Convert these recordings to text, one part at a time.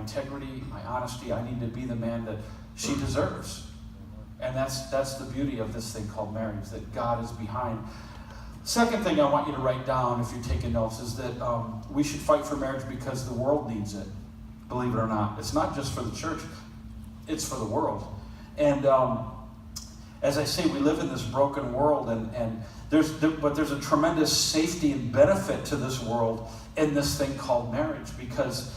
integrity, my honesty. I need to be the man that she deserves. And that's the beauty of this thing called marriage, that God is behind. Second thing I want you to write down if you're taking notes is that we should fight for marriage because the world needs it, believe it or not. It's not just for the church, it's for the world. And as I say, we live in this broken world, and there's a tremendous safety and benefit to this world in this thing called marriage, because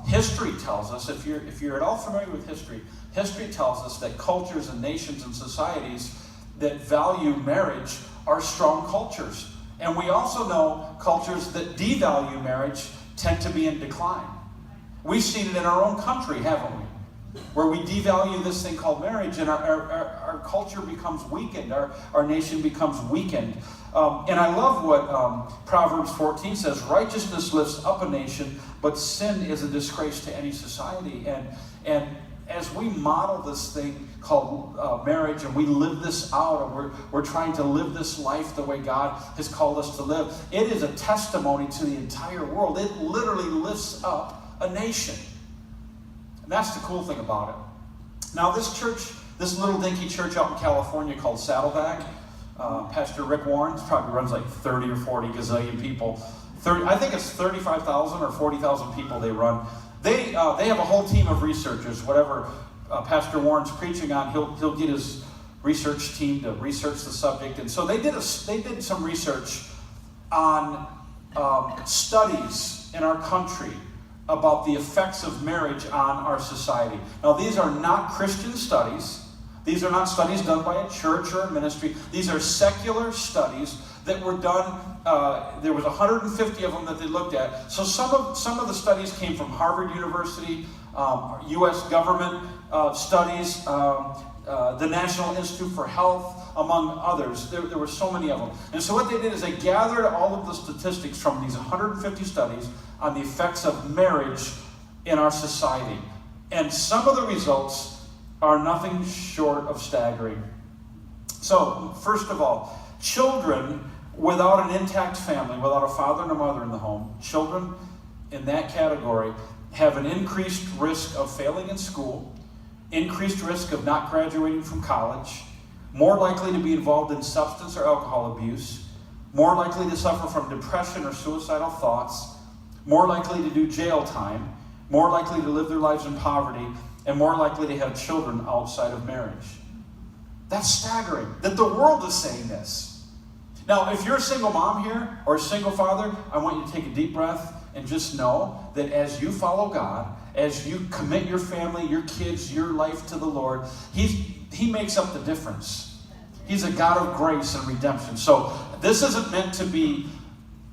history tells us, if you're at all familiar with history tells us that cultures and nations and societies that value marriage are strong cultures. And we also know cultures that devalue marriage tend to be in decline. We've seen it in our own country, haven't we? Where we devalue this thing called marriage, and our culture becomes weakened, our nation becomes weakened. And I love what Proverbs 14 says, righteousness lifts up a nation, but sin is a disgrace to any society. And as we model this thing called marriage, and we live this out, and we're trying to live this life the way God has called us to live, it is a testimony to the entire world. It literally lifts up a nation. And that's the cool thing about it. Now this church, this little dinky church out in California called Saddleback, Pastor Rick Warren probably runs like 30 or 40 gazillion people. I think it's 35,000 or 40,000 people they run. They have a whole team of researchers. Whatever Pastor Warren's preaching on, he'll get his research team to research the subject. And so they did some research on studies in our country about the effects of marriage on our society. Now, these are not Christian studies. These are not studies done by a church or a ministry. These are secular studies that were done. There was 150 of them that they looked at. So some of the studies came from Harvard University, U.S. government studies, the National Institute for Health, among others. There were so many of them. And so what they did is they gathered all of the statistics from these 150 studies on the effects of marriage in our society. And some of the results are nothing short of staggering. So, first of all, children without an intact family, without a father and a mother in the home, children in that category have an increased risk of failing in school, increased risk of not graduating from college, more likely to be involved in substance or alcohol abuse, more likely to suffer from depression or suicidal thoughts, more likely to do jail time, more likely to live their lives in poverty, and more likely to have children outside of marriage. That's staggering that the world is saying this. Now, if you're a single mom here or a single father, I want you to take a deep breath and just know that as you follow God, as you commit your family, your kids, your life to the Lord, He makes up the difference. He's a God of grace and redemption. So this isn't meant to be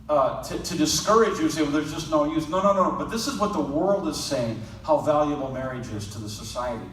to discourage you, say, well, there's just no use. No. But this is what the world is saying, how valuable marriage is to the society.